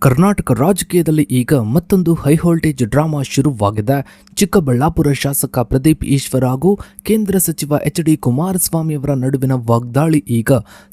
ಕರ್ನಾಟಕ ರಾಜಕೀಯದಲ್ಲಿ ಈಗ ಮತ್ತೊಂದು ಹೈ ವೋಲ್ಟೇಜ್ ಡ್ರಾಮಾ ಶುರುವಾಗಿದೆ. ಚಿಕ್ಕಬಳ್ಳಾಪುರ ಶಾಸಕ ಪ್ರದೀಪ್ ಈಶ್ವರ್ ಹಾಗೂ ಕೇಂದ್ರ ಸಚಿವ ಎಚ್.ಡಿ. ಕುಮಾರಸ್ವಾಮಿ ಅವರ ನಡುವಿನ ವಾಗ್ದಾಳಿ ಈಗ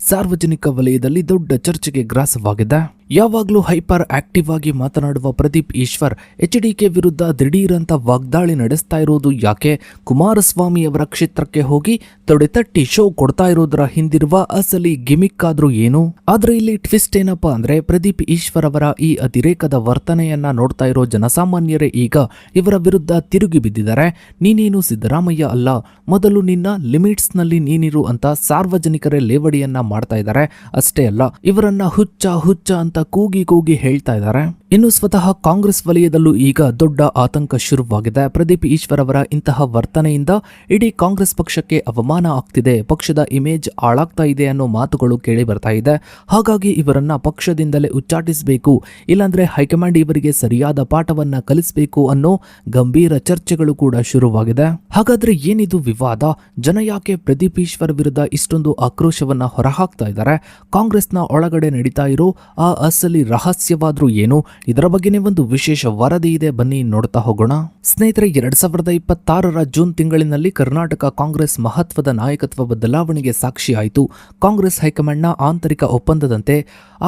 ಸಾರ್ವಜನಿಕ ವಲಯದಲ್ಲಿ ದೊಡ್ಡ ಚರ್ಚೆಗೆ ಗ್ರಾಸವಾಗಿದೆ. ಯಾವಾಗಲೂ ಹೈಪರ್ ಆಕ್ಟಿವ್ ಆಗಿ ಮಾತನಾಡುವ ಪ್ರದೀಪ್ ಈಶ್ವರ್ ಎಚ್.ಡಿ.ಕೆ ವಿರುದ್ಧ ದಿಢೀರಂತ ವಾಗ್ದಾಳಿ ನಡೆಸ್ತಾ ಇರೋದು ಯಾಕೆ? ಕುಮಾರಸ್ವಾಮಿ ಅವರ ಕ್ಷೇತ್ರಕ್ಕೆ ಹೋಗಿ ತೊಡೆತಟ್ಟಿ ಶೋ ಕೊಡ್ತಾ ಇರೋದರ ಹಿಂದಿರುವ ಅಸಲಿ ಗಿಮಿಕ್ ಆದ್ರೂ ಏನು? ಆದ್ರೆ ಇಲ್ಲಿ ಟ್ವಿಸ್ಟ್ ಏನಪ್ಪಾ ಅಂದ್ರೆ, ಪ್ರದೀಪ್ ಈಶ್ವರ್ ಅವರ ಈ ಅತಿರೇಕದ ವರ್ತನೆಯನ್ನ ನೋಡ್ತಾ ಇರೋ ಜನಸಾಮಾನ್ಯರೇ ಈಗ ಇವರ ವಿರುದ್ಧ ತಿರುಗಿ ಬಿದ್ದಿದ್ದಾರೆ. ನೀನೇನು ಸಿದ್ದರಾಮಯ್ಯ ಅಲ್ಲ, ಮೊದಲು ನಿನ್ನ ಲಿಮಿಟ್ಸ್ ನಲ್ಲಿ ನೀನಿರು ಅಂತ ಸಾರ್ವಜನಿಕರೇ ಲೇವಡಿಯನ್ನ ಮಾಡ್ತಾ ಇದ್ದಾರೆ. ಅಷ್ಟೇ ಅಲ್ಲ, ಇವರನ್ನ ಹುಚ್ಚ ಹುಚ್ಚ ಅಂತ ಕೂಗಿ ಹೇಳ್ತಾ ಇದ್ದಾರೆ. ಇನ್ನು ಸ್ವತಃ ಕಾಂಗ್ರೆಸ್ ವಲಯದಲ್ಲೂ ಈಗ ದೊಡ್ಡ ಆತಂಕ ಶುರುವಾಗಿದೆ. ಪ್ರದೀಪ್ ಈಶ್ವರ್ ಅವರ ಇಂತಹ ವರ್ತನೆಯಿಂದ ಇಡೀ ಕಾಂಗ್ರೆಸ್ ಪಕ್ಷಕ್ಕೆ ಅವಮಾನ ಆಗ್ತಿದೆ, ಪಕ್ಷದ ಇಮೇಜ್ ಹಾಳಾಗ್ತಾ ಇದೆ ಅನ್ನೋ ಮಾತುಗಳು ಕೇಳಿ ಬರ್ತಾ ಇದೆ. ಹಾಗಾಗಿ ಇವರನ್ನ ಪಕ್ಷದಿಂದಲೇ ಉಚ್ಚಾಟಿಸಬೇಕು, ಇಲ್ಲಾಂದ್ರೆ ಹೈಕಮಾಂಡ್ ಇವರಿಗೆ ಸರಿಯಾದ ಪಾಠವನ್ನ ಕಲಿಸಬೇಕು ಅನ್ನೋ ಗಂಭೀರ ಚರ್ಚೆಗಳು ಕೂಡ ಶುರುವಾಗಿದೆ. ಹಾಗಾದ್ರೆ ಏನಿದು ವಿವಾದ? ಜನ ಯಾಕೆ ಪ್ರದೀಪ್ ಈಶ್ವರ್ ವಿರುದ್ಧ ಇಷ್ಟೊಂದು ಆಕ್ರೋಶವನ್ನ ಹೊರಹಾಕ್ತಾ ಇದ್ದಾರೆ? ಕಾಂಗ್ರೆಸ್ನ ಒಳಗಡೆ ನಡೀತಾ ಇರೋ ಆ ಅಸಲಿ ರಹಸ್ಯವಾದ್ರೂ ಏನು? ಇದರ ಬಗ್ಗೆನೇ ಒಂದು ವಿಶೇಷ ವರದಿ ಇದೆ, ಬನ್ನಿ ನೋಡ್ತಾ ಹೋಗೋಣ. ಸ್ನೇಹಿತರೆ, 2026ರ ಜೂನ್ ತಿಂಗಳಿನಲ್ಲಿ ಕರ್ನಾಟಕ ಕಾಂಗ್ರೆಸ್ ಮಹತ್ವದ ನಾಯಕತ್ವ ಬದಲಾವಣೆಗೆ ಸಾಕ್ಷಿಯಾಯಿತು. ಕಾಂಗ್ರೆಸ್ ಹೈಕಮಾಂಡ್ನ ಆಂತರಿಕ ಒಪ್ಪಂದದಂತೆ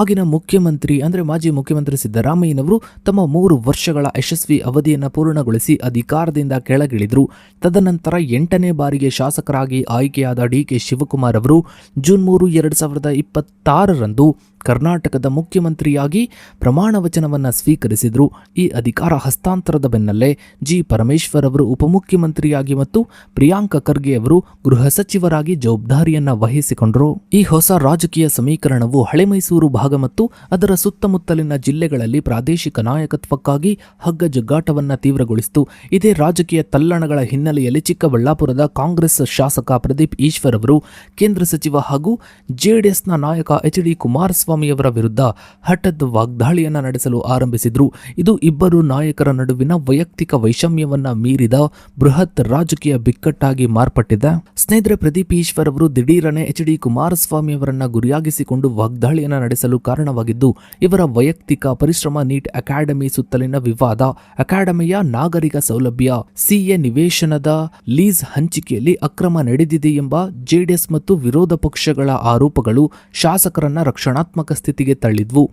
ಆಗಿನ ಮುಖ್ಯಮಂತ್ರಿ ಅಂದ್ರೆ ಮಾಜಿ ಮುಖ್ಯಮಂತ್ರಿ ಸಿದ್ದರಾಮಯ್ಯನವರು ತಮ್ಮ 3 ವರ್ಷಗಳ ಯಶಸ್ವಿ ಅವಧಿಯನ್ನು ಪೂರ್ಣಗೊಳಿಸಿ ಅಧಿಕಾರದಿಂದ ಕೆಳಗಿಳಿದ್ರು. ತದನಂತರ 8ನೇ ಬಾರಿಗೆ ಶಾಸಕರಾಗಿ ಆಯ್ಕೆಯಾದ ಡಿ.ಕೆ. ಶಿವಕುಮಾರ್ ಅವರು ಜೂನ್ 3, 2026ರಂದು ಕರ್ನಾಟಕದ ಮುಖ್ಯಮಂತ್ರಿಯಾಗಿ ಪ್ರಮಾಣ ವಚನವನ್ನ ಸ್ವೀಕರಿಸಿದ್ರು. ಈ ಅಧಿಕಾರ ಹಸ್ತಾಂತರದ ಬೆನ್ನಲ್ಲೇ ಜಿ. ಪರಮೇಶ್ವರ್ ಅವರು ಉಪಮುಖ್ಯಮಂತ್ರಿಯಾಗಿ ಮತ್ತು ಪ್ರಿಯಾಂಕ ಖರ್ಗೆ ಅವರು ಗೃಹ ಸಚಿವರಾಗಿ ಜವಾಬ್ದಾರಿಯನ್ನ ವಹಿಸಿಕೊಂಡರು. ಈ ಹೊಸ ರಾಜಕೀಯ ಸಮೀಕರಣವು ಹಳೆ ಮೈಸೂರು ಭಾಗ ಮತ್ತು ಅದರ ಸುತ್ತಮುತ್ತಲಿನ ಜಿಲ್ಲೆಗಳಲ್ಲಿ ಪ್ರಾದೇಶಿಕ ನಾಯಕತ್ವಕ್ಕಾಗಿ ಹಗ್ಗಜಗ್ಗಾಟವನ್ನ ತೀವ್ರಗೊಳಿಸಿತು. ಇದೇ ರಾಜಕೀಯ ತಲ್ಲಣಗಳ ಹಿನ್ನೆಲೆಯಲ್ಲಿ ಚಿಕ್ಕಬಳ್ಳಾಪುರದ ಕಾಂಗ್ರೆಸ್ ಶಾಸಕ ಪ್ರದೀಪ್ ಈಶ್ವರ್ ಅವರು ಕೇಂದ್ರ ಸಚಿವ ಹಾಗೂ ಜೆಡಿಎಸ್ನ ನಾಯಕ ಎಚ್.ಡಿ. ಕುಮಾರಸ್ವಾಮಿಯವರ ವಿರುದ್ಧ ಹಠಾತ್ ವಾಗ್ದಾಳಿಯನ್ನ ನಡೆಸಲು ಆರಂಭಿಸಿದ್ರು. ಇದು ಇಬ್ಬರು ನಾಯಕರ ನಡುವಿನ ವೈಯಕ್ತಿಕ ವೈಷಮ್ಯವನ್ನ ಮೀರಿದ ಬೃಹತ್ ರಾಜಕೀಯ ಬಿಕ್ಕಟ್ಟಾಗಿ ಮಾರ್ಪಟ್ಟಿದೆ. ಸ್ನೇಹಿತರೆ, ಪ್ರದೀಪ್ ಈಶ್ವರ್ ಅವರು ದಿಢೀರನೆ ಎಚ್.ಡಿ. ಕುಮಾರಸ್ವಾಮಿ ಅವರನ್ನ ಗುರಿಯಾಗಿಸಿಕೊಂಡು ವಾಗ್ದಾಳಿಯನ್ನ ನಡೆಸಲು ಕಾರಣವಾಗಿದ್ದು ಇವರ ವೈಯಕ್ತಿಕ ಪರಿಶ್ರಮ. ನೀಟ್ ಅಕಾಡೆಮಿ ಸುತ್ತಲಿನ ವಿವಾದ, ಅಕಾಡೆಮಿಯ ನಾಗರಿಕ ಸೌಲಭ್ಯ, ಸಿಎ ನಿವೇಶನದ ಲೀಸ್ ಹಂಚಿಕೆಯಲ್ಲಿ ಅಕ್ರಮ ನಡೆದಿದೆ ಎಂಬ ಜೆಡಿಎಸ್ ಮತ್ತು ವಿರೋಧ ಪಕ್ಷಗಳ ಆರೋಪಗಳು ಶಾಸಕರನ್ನ ರಕ್ಷಣಾತ್ಮಕ ಸ್ಥಿತಿಗೆ ತಳ್ಳಿದ್ವು.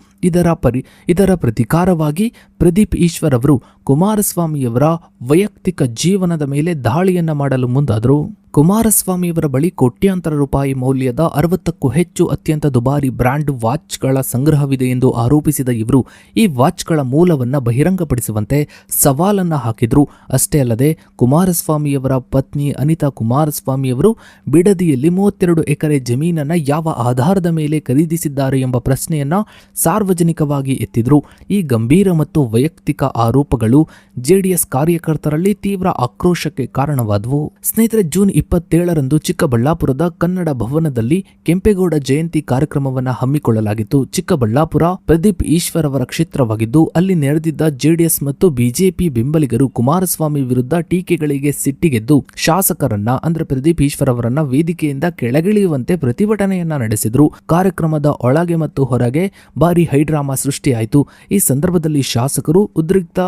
ಇದರ ಪ್ರತಿಕಾರವಾಗಿ ಪ್ರದೀಪ್ ಈಶ್ವರ್ ಅವರು ಕುಮಾರಸ್ವಾಮಿಯವರ ವೈಯಕ್ತಿಕ ಜೀವನದ ಮೇಲೆ ದಾಳಿಯನ್ನ ಮಾಡಲು ಮುಂದಾದರು. ಕುಮಾರಸ್ವಾಮಿಯವರ ಬಳಿ ಕೋಟ್ಯಾಂತರ ರೂಪಾಯಿ ಮೌಲ್ಯದ 60ಕ್ಕೂ ಹೆಚ್ಚು ಅತ್ಯಂತ ದುಬಾರಿ ಬ್ರ್ಯಾಂಡ್ ವಾಚ್ಗಳ ಸಂಗ್ರಹವಿದೆ ಎಂದು ಆರೋಪಿಸಿದ ಇವರು ಈ ವಾಚ್ಗಳ ಮೂಲವನ್ನ ಬಹಿರಂಗಪಡಿಸುವಂತೆ ಸವಾಲನ್ನ ಹಾಕಿದ್ರು. ಅಷ್ಟೇ ಅಲ್ಲದೆ ಕುಮಾರಸ್ವಾಮಿಯವರ ಪತ್ನಿ ಅನಿತಾ ಕುಮಾರಸ್ವಾಮಿಯವರು ಬಿಡದಿಯಲ್ಲಿ 32 ಎಕರೆ ಜಮೀನನ್ನ ಯಾವ ಆಧಾರದ ಮೇಲೆ ಖರೀದಿಸಿದ್ದಾರೆ ಎಂಬ ಪ್ರಶ್ನೆಯನ್ನ ಸಾರ್ವಜನಿಕವಾಗಿ ಎತ್ತಿದ್ರು. ಈ ಗಂಭೀರ ಮತ್ತು ವೈಯಕ್ತಿಕ ಆರೋಪಗಳು ಜೆಡಿಎಸ್ ಕಾರ್ಯಕರ್ತರಲ್ಲಿ ತೀವ್ರ ಆಕ್ರೋಶಕ್ಕೆ ಕಾರಣವಾದವು. ಸ್ನೇಹಿತರೆ, ಜೂನ್ 27ರಂದು ಚಿಕ್ಕಬಳ್ಳಾಪುರದ ಕನ್ನಡ ಭವನದಲ್ಲಿ ಕೆಂಪೇಗೌಡ ಜಯಂತಿ ಕಾರ್ಯಕ್ರಮವನ್ನು ಹಮ್ಮಿಕೊಳ್ಳಲಾಗಿತ್ತು. ಚಿಕ್ಕಬಳ್ಳಾಪುರ ಪ್ರದೀಪ್ ಈಶ್ವರ್ ಅವರ ಕ್ಷೇತ್ರವಾಗಿದ್ದು ಅಲ್ಲಿ ನೆರೆದಿದ್ದ ಜೆಡಿಎಸ್ ಮತ್ತು ಬಿಜೆಪಿ ಬೆಂಬಲಿಗರು ಕುಮಾರಸ್ವಾಮಿ ವಿರುದ್ಧ ಟೀಕೆಗಳಿಗೆ ಸಿಟ್ಟಿಗೆದ್ದು ಶಾಸಕರನ್ನ ಅಂದ್ರೆ ಪ್ರದೀಪ್ ಈಶ್ವರ್ ಅವರನ್ನ ವೇದಿಕೆಯಿಂದ ಕೆಳಗಿಳಿಯುವಂತೆ ಪ್ರತಿಭಟನೆಯನ್ನ ನಡೆಸಿದ್ರು. ಕಾರ್ಯಕ್ರಮದ ಒಳಗೆ ಮತ್ತು ಹೊರಗೆ ಭಾರಿ ಹೈಡ್ರಾಮಾ ಸೃಷ್ಟಿಯಾಯಿತು. ಈ ಸಂದರ್ಭದಲ್ಲಿ ಶಾಸಕರು ಉದ್ರಿಕ್ತ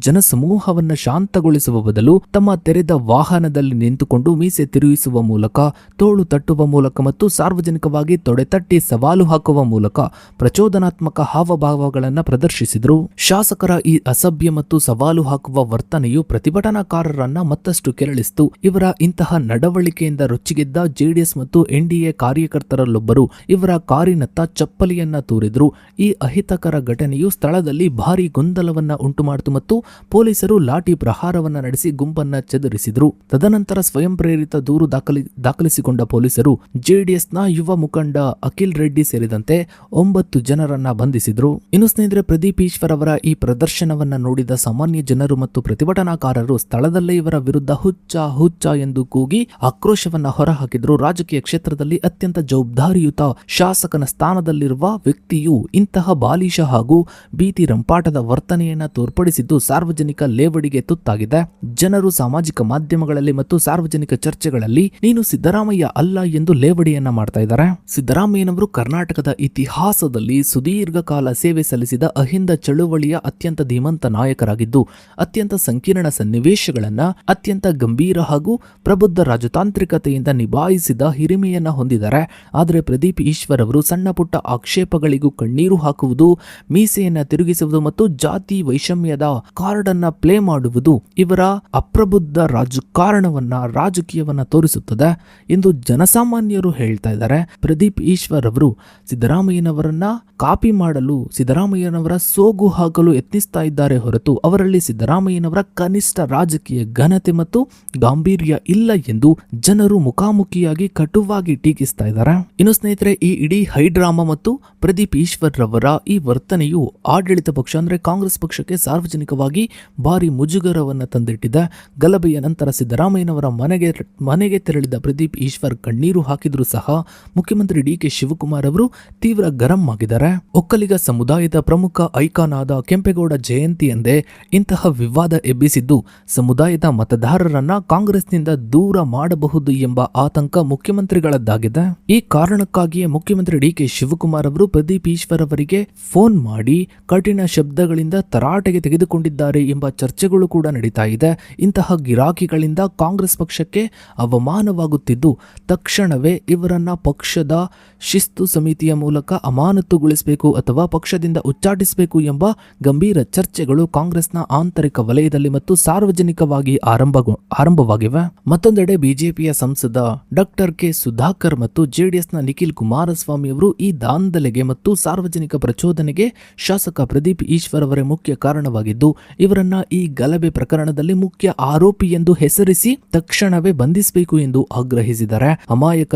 ಜನಸಮೂಹವನ್ನ ಶಾಂತಗೊಳಿಸುವ ಬದಲು ತಮ್ಮ ತೆರೆದ ವಾಹನದಲ್ಲಿ ನಿಂತುಕೊಂಡು ಮೀಸೆ ತಿರುಗಿಸುವ ಮೂಲಕ, ತೋಳು ತಟ್ಟುವ ಮೂಲಕ ಮತ್ತು ಸಾರ್ವಜನಿಕವಾಗಿ ತೊಡೆತಟ್ಟಿ ಸವಾಲು ಹಾಕುವ ಮೂಲಕ ಪ್ರಚೋದನಾತ್ಮಕ ಹಾವಭಾವಗಳನ್ನು ಪ್ರದರ್ಶಿಸಿದರು. ಶಾಸಕರ ಈ ಅಸಭ್ಯ ಮತ್ತು ಸವಾಲು ಹಾಕುವ ವರ್ತನೆಯು ಪ್ರತಿಭಟನಾಕಾರರನ್ನ ಮತ್ತಷ್ಟು ಕೆರಳಿಸಿತು. ಇವರ ಇಂತಹ ನಡವಳಿಕೆಯಿಂದ ರೊಚ್ಚಿಗೆದ್ದ ಜೆಡಿಎಸ್ ಮತ್ತು ಎನ್ಡಿಎ ಕಾರ್ಯಕರ್ತರಲ್ಲೊಬ್ಬರು ಇವರ ಕಾರಿನತ್ತ ಚಪ್ಪಲಿಯನ್ನ ತೂರಿದ್ರು. ಈ ಅಹಿತಕರ ಘಟನೆಯು ಸ್ಥಳದಲ್ಲಿ ಭಾರಿ ಗೊಂದಲವನ್ನ ಉಂಟುಮಾಡಿತು ಮತ್ತು ಪೊಲೀಸರು ಲಾಠಿ ಪ್ರಹಾರವನ್ನ ನಡೆಸಿ ಗುಂಪನ್ನ ಚದುರಿಸಿದ್ರು. ತದನಂತರ ಸ್ವಯಂ ಪ್ರೇರಿತ ದೂರು ದಾಖಲಿಸಿಕೊಂಡ ಪೊಲೀಸರು ಜೆಡಿಎಸ್ನ ಯುವ ಮುಖಂಡ ಅಖಿಲ್ ರೆಡ್ಡಿ ಸೇರಿದಂತೆ 9 ಜನರನ್ನ ಬಂಧಿಸಿದ್ರು. ಇನ್ನು ಸ್ನೇಹಿತರೆ, ಪ್ರದೀಪ್ ಈಶ್ವರ್ ಅವರ ಈ ಪ್ರದರ್ಶನವನ್ನ ನೋಡಿದ ಸಾಮಾನ್ಯ ಜನರು ಮತ್ತು ಪ್ರತಿಭಟನಾಕಾರರು ಸ್ಥಳದಲ್ಲೇ ಇವರ ವಿರುದ್ಧ ಹುಚ್ಚ ಹುಚ್ಚ ಎಂದು ಕೂಗಿ ಆಕ್ರೋಶವನ್ನ ಹೊರಹಾಕಿದ್ರು. ರಾಜಕೀಯ ಕ್ಷೇತ್ರದಲ್ಲಿ ಅತ್ಯಂತ ಜವಾಬ್ದಾರಿಯುತ ಶಾಸಕನ ಸ್ಥಾನದಲ್ಲಿರುವ ವ್ಯಕ್ತಿಯು ಇಂತಹ ಬಾಲಿಶ ಹಾಗೂ ಭೀತಿ ರಂಪಾಟದ ವರ್ತನೆಯನ್ನ ತೋರ್ಪಡಿಸಿದ್ದು ಸಾರ್ವಜನಿಕ ಲೇವಡಿಗೆ ತುತ್ತಾಗಿದೆ. ಜನರು ಸಾಮಾಜಿಕ ಮಾಧ್ಯಮಗಳಲ್ಲಿ ಮತ್ತು ಸಾರ್ವಜನಿಕ ಚರ್ಚೆ ಚರ್ಚೆಗಳಲ್ಲಿ ನೀನು ಸಿದ್ದರಾಮಯ್ಯ ಅಲ್ಲ ಎಂದು ಲೇವಡಿಯನ್ನ ಮಾಡ್ತಾ ಇದ್ದಾರೆ. ಸಿದ್ದರಾಮಯ್ಯನವರು ಕರ್ನಾಟಕದ ಇತಿಹಾಸದಲ್ಲಿ ಸುದೀರ್ಘ ಕಾಲ ಸೇವೆ ಸಲ್ಲಿಸಿದ ಅಹಿಂದ ಚಳುವಳಿಯ ಅತ್ಯಂತ ಧೀಮಂತ ನಾಯಕರಾಗಿದ್ದು ಅತ್ಯಂತ ಸಂಕೀರ್ಣ ಸನ್ನಿವೇಶಗಳನ್ನ ಅತ್ಯಂತ ಗಂಭೀರ ಹಾಗೂ ಪ್ರಬುದ್ಧ ರಾಜತಾಂತ್ರಿಕತೆಯಿಂದ ನಿಭಾಯಿಸಿದ ಹಿರಿಮೆಯನ್ನ ಹೊಂದಿದ್ದಾರೆ. ಆದರೆ ಪ್ರದೀಪ್ ಈಶ್ವರ್ ಅವರು ಸಣ್ಣ ಪುಟ್ಟ ಆಕ್ಷೇಪಗಳಿಗೂ ಕಣ್ಣೀರು ಹಾಕುವುದು, ಮೀಸೆಯನ್ನ ತಿರುಗಿಸುವುದು ಮತ್ತು ಜಾತಿ ವೈಷಮ್ಯದ ಕಾರ್ಡ್ ಅನ್ನ ಪ್ಲೇ ಮಾಡುವುದು ಇವರ ಅಪ್ರಬುದ್ಧ ರಾಜಕೀಯವನ್ನ ತೋರಿಸುತ್ತದೆ ಎಂದು ಜನಸಾಮಾನ್ಯರು ಹೇಳ್ತಾ ಇದ್ದಾರೆ. ಪ್ರದೀಪ್ ಈಶ್ವರ್ ಅವರು ಸಿದ್ದರಾಮಯ್ಯನವರನ್ನ ಕಾಪಿ ಮಾಡಲು, ಸಿದ್ದರಾಮಯ್ಯನವರ ಸೋಗು ಹಾಕಲು ಯತ್ನಿಸ್ತಾ ಇದ್ದಾರೆ ಹೊರತು ಅವರಲ್ಲಿ ಸಿದ್ದರಾಮಯ್ಯನವರ ಕನಿಷ್ಠ ರಾಜಕೀಯ ಘನತೆ ಮತ್ತು ಗಾಂಭೀರ್ಯ ಇಲ್ಲ ಎಂದು ಜನರು ಮುಖಾಮುಖಿಯಾಗಿ ಕಟುವಾಗಿ ಟೀಕಿಸ್ತಾ ಇದ್ದಾರೆ. ಇನ್ನು ಸ್ನೇಹಿತರೆ, ಈ ಇಡೀ ಹೈಡ್ರಾಮಾ ಮತ್ತು ಪ್ರದೀಪ್ ಈಶ್ವರ್ ರವರ ಈ ವರ್ತನೆಯು ಆಡಳಿತ ಪಕ್ಷ ಅಂದ್ರೆ ಕಾಂಗ್ರೆಸ್ ಪಕ್ಷಕ್ಕೆ ಸಾರ್ವಜನಿಕವಾಗಿ ಭಾರಿ ಮುಜುಗರವನ್ನು ತಂದಿಟ್ಟಿದೆ. ಗಲಭೆಯ ನಂತರ ಸಿದ್ದರಾಮಯ್ಯನವರ ಮನೆಗೆ ತೆರಳಿದ ಪ್ರದೀಪ್ ಈಶ್ವರ್ ಕಣ್ಣೀರು ಹಾಕಿದ್ರು ಸಹ ಮುಖ್ಯಮಂತ್ರಿ ಡಿ.ಕೆ. ಶಿವಕುಮಾರ್ ಅವರು ತೀವ್ರ ಗರಂ ಆಗಿದ್ದಾರೆ. ಒಕ್ಕಲಿಗ ಸಮುದಾಯದ ಪ್ರಮುಖ ಐಕಾನ್ ಆದ ಕೆಂಪೇಗೌಡ ಜಯಂತಿ ಎಂದೇ ಇಂತಹ ವಿವಾದ ಎಬ್ಬಿಸಿದ್ದು ಸಮುದಾಯದ ಮತದಾರರನ್ನ ಕಾಂಗ್ರೆಸ್ನಿಂದ ದೂರ ಮಾಡಬಹುದು ಎಂಬ ಆತಂಕ ಮುಖ್ಯಮಂತ್ರಿಗಳದ್ದಾಗಿದೆ. ಈ ಕಾರಣಕ್ಕಾಗಿಯೇ ಮುಖ್ಯಮಂತ್ರಿ ಡಿ.ಕೆ. ಶಿವಕುಮಾರ್ ಅವರು ಪ್ರದೀಪ್ ಈಶ್ವರ್ ಅವರಿಗೆ ಫೋನ್ ಮಾಡಿ ಕಠಿಣ ಶಬ್ದಗಳಿಂದ ತರಾಟೆಗೆ ತೆಗೆದುಕೊಂಡಿದ್ದಾರೆ ಎಂಬ ಚರ್ಚೆಗಳು ಕೂಡ ನಡೀತಾ ಇದೆ. ಇಂತಹ ಗಿರಾಕಿಗಳಿಂದ ಕಾಂಗ್ರೆಸ್ ಪಕ್ಷಕ್ಕೆ ಅವಮಾನವಾಗುತ್ತಿದ್ದು ತಕ್ಷಣವೇ ಇವರನ್ನ ಪಕ್ಷದ ಶಿಸ್ತು ಸಮಿತಿಯ ಮೂಲಕ ಅಮಾನತುಗೊಳಿಸಬೇಕು ಅಥವಾ ಪಕ್ಷದಿಂದ ಉಚ್ಚಾಟಿಸಬೇಕು ಎಂಬ ಗಂಭೀರ ಚರ್ಚೆಗಳು ಕಾಂಗ್ರೆಸ್ನ ಆಂತರಿಕ ವಲಯದಲ್ಲಿ ಮತ್ತು ಸಾರ್ವಜನಿಕವಾಗಿ ಆರಂಭವಾಗಿವೆ. ಮತ್ತೊಂದೆಡೆ ಬಿಜೆಪಿಯ ಸಂಸದ ಡಾಕ್ಟರ್ ಕೆ ಸುಧಾಕರ್ ಮತ್ತು ಜೆಡಿಎಸ್ನ ನಿಖಿಲ್ ಕುಮಾರಸ್ವಾಮಿ ಅವರು ಈ ದಾಂಧಲೆಗೆ ಮತ್ತು ಸಾರ್ವಜನಿಕ ಪ್ರಚೋದನೆಗೆ ಶಾಸಕ ಪ್ರದೀಪ್ ಈಶ್ವರ್ ಅವರೇ ಮುಖ್ಯ ಕಾರಣವಾಗಿದ್ದು ಇವರನ್ನ ಈ ಗಲಭೆ ಪ್ರಕರಣದಲ್ಲಿ ಮುಖ್ಯ ಆರೋಪಿ ಎಂದು ಹೆಸರಿಸಿ ತಕ್ಷಣವೇ ಬಂಧಿಸಬೇಕು ಎಂದು ಆಗ್ರಹಿಸಿದ್ದಾರೆ. ಅಮಾಯಕ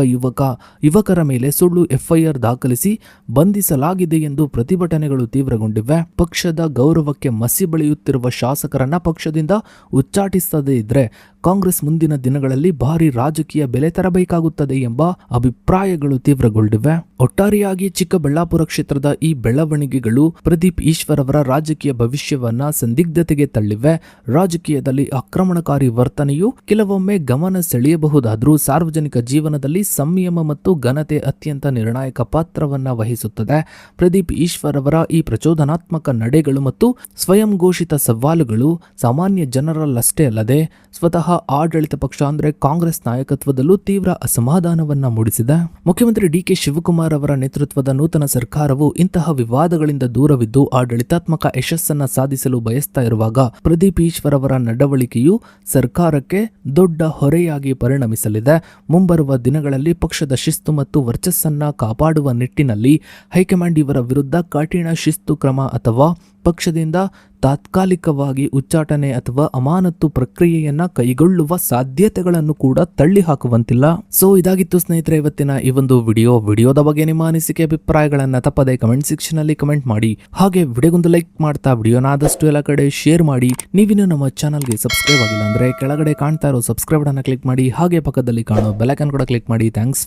ಯುವಕರ ಮೇಲೆ ಸುಳ್ಳು ಎಫ್ಐಆರ್ ದಾಖಲಿಸಿ ಬಂಧಿಸಲಾಗಿದೆ ಎಂದು ಪ್ರತಿಭಟನೆಗಳು ತೀವ್ರಗೊಂಡಿವೆ. ಪಕ್ಷದ ಗೌರವಕ್ಕೆ ಮಸಿ ಬಳಿಯುತ್ತಿರುವ ಶಾಸಕರನ್ನ ಪಕ್ಷದಿಂದ ಉಚ್ಚಾಟಿಸದೇ ಇದ್ರೆ ಕಾಂಗ್ರೆಸ್ ಮುಂದಿನ ದಿನಗಳಲ್ಲಿ ಭಾರಿ ರಾಜಕೀಯ ಬೆಲೆ ತರಬೇಕಾಗುತ್ತದೆ ಎಂಬ ಅಭಿಪ್ರಾಯಗಳು ತೀವ್ರಗೊಂಡಿವೆ. ಒಟ್ಟಾರೆಯಾಗಿ ಚಿಕ್ಕಬಳ್ಳಾಪುರ ಕ್ಷೇತ್ರದ ಈ ಬೆಳವಣಿಗೆಗಳು ಪ್ರದೀಪ್ ಈಶ್ವರ್ ಅವರ ರಾಜಕೀಯ ಭವಿಷ್ಯವನ್ನ ಸಂದಿಗ್ಧತೆಗೆ ತಳ್ಳಿವೆ. ರಾಜಕೀಯದಲ್ಲಿ ಆಕ್ರಮಣಕಾರಿ ವರ್ತನೆಯು ಕೆಲವೊಮ್ಮೆ ಗಮನ ಸೆಳೆಯಬಹುದಾದರೂ ಸಾರ್ವಜನಿಕ ಜೀವನದಲ್ಲಿ ಸಂಯಮ ಮತ್ತು ಘನತೆ ಅತ್ಯಂತ ನಿರ್ಣಾಯಕ ಪಾತ್ರವನ್ನ ವಹಿಸುತ್ತದೆ. ಪ್ರದೀಪ್ ಈಶ್ವರ್ ಅವರ ಈ ಪ್ರಚೋದನಾತ್ಮಕ ನಡೆಗಳು ಮತ್ತು ಸ್ವಯಂ ಘೋಷಿತ ಸವಾಲುಗಳು ಸಾಮಾನ್ಯ ಜನರಲ್ಲಷ್ಟೇ ಅಲ್ಲದೆ ಸ್ವತಃ ಆಡಳಿತ ಪಕ್ಷ ಅಂದ್ರೆ ಕಾಂಗ್ರೆಸ್ ನಾಯಕತ್ವದಲ್ಲೂ ತೀವ್ರ ಅಸಮಾಧಾನವನ್ನ ಮೂಡಿಸಿದೆ. ಮುಖ್ಯಮಂತ್ರಿ ಡಿ.ಕೆ. ಶಿವಕುಮಾರ್ ಅವರ ನೇತೃತ್ವದ ನೂತನ ಸರ್ಕಾರವು ಇಂತಹ ವಿವಾದಗಳಿಂದ ದೂರವಿದ್ದು ಆಡಳಿತಾತ್ಮಕ ಯಶಸ್ಸನ್ನ ಸಾಧಿಸಲು ಬಯಸ್ತಾ ಇರುವಾಗ ಪ್ರದೀಪ್ ಈಶ್ವರ್ ಅವರ ನಡವಳಿಕೆಯು ಸರ್ಕಾರಕ್ಕೆ ದೊಡ್ಡ ಹೊರೆಯಾಗಿ ಪರಿಣಮಿಸಲಿದೆ. ಮುಂಬರುವ ದಿನಗಳಲ್ಲಿ ಪಕ್ಷದ ಶಿಸ್ತು ಮತ್ತು ವರ್ಚಸ್ಸನ್ನ ಕಾಪಾಡುವ ನಿಟ್ಟಿನಲ್ಲಿ ಹೈಕಮಾಂಡ್ ಇವರ ವಿರುದ್ಧ ಕಠಿಣ ಶಿಸ್ತು ಕ್ರಮ ಅಥವಾ ಪಕ್ಷದಿಂದ ತಾತ್ಕಾಲಿಕವಾಗಿ ಉಚ್ಚಾಟನೆ ಅಥವಾ ಅಮಾನತು ಪ್ರಕ್ರಿಯೆಯನ್ನ ಕೈಗೊಳ್ಳುವ ಸಾಧ್ಯತೆಗಳನ್ನು ಕೂಡ ತಳ್ಳಿ ಹಾಕುವಂತಿಲ್ಲ. ಸೊ ಇದಾಗಿತ್ತು ಸ್ನೇಹಿತರೆ ಇವತ್ತಿನ ಈ ಒಂದು ವಿಡಿಯೋದ ಬಗ್ಗೆ ನಿಮ್ಮ ಅನಿಸಿಕೆ ಅಭಿಪ್ರಾಯಗಳನ್ನ ತಪ್ಪದೆ ಕಮೆಂಟ್ ಸೆಕ್ಷನ್ ಅಲ್ಲಿ ಕಮೆಂಟ್ ಮಾಡಿ. ಹಾಗೆ ವಿಡಿಯೋಗೊಂದು ಲೈಕ್ ಮಾಡ್ತಾ ವಿಡಿಯೋನ ಆದಷ್ಟು ಎಲ್ಲ ಕಡೆ ಶೇರ್ ಮಾಡಿ. ನೀವಿನ್ನು ನಮ್ಮ ಚಾನಲ್ಗೆ ಸಬ್ಸ್ಕ್ರೈಬ್ ಆಗಿಲ್ಲ ಅಂದ್ರೆ ಕೆಳಗಡೆ ಕಾಣ್ತಾ ಇರೋ ಸಬ್ಸ್ಕ್ರೈಬ್ ಅನ್ನ ಕ್ಲಿಕ್ ಮಾಡಿ. ಹಾಗೆ ಪಕ್ಕದಲ್ಲಿ ಕಾಣೋ ಬೆಲ್ ಐಕಾನ್ ಕೂಡ ಕ್ಲಿಕ್ ಮಾಡಿ. ಥ್ಯಾಂಕ್ಸ್.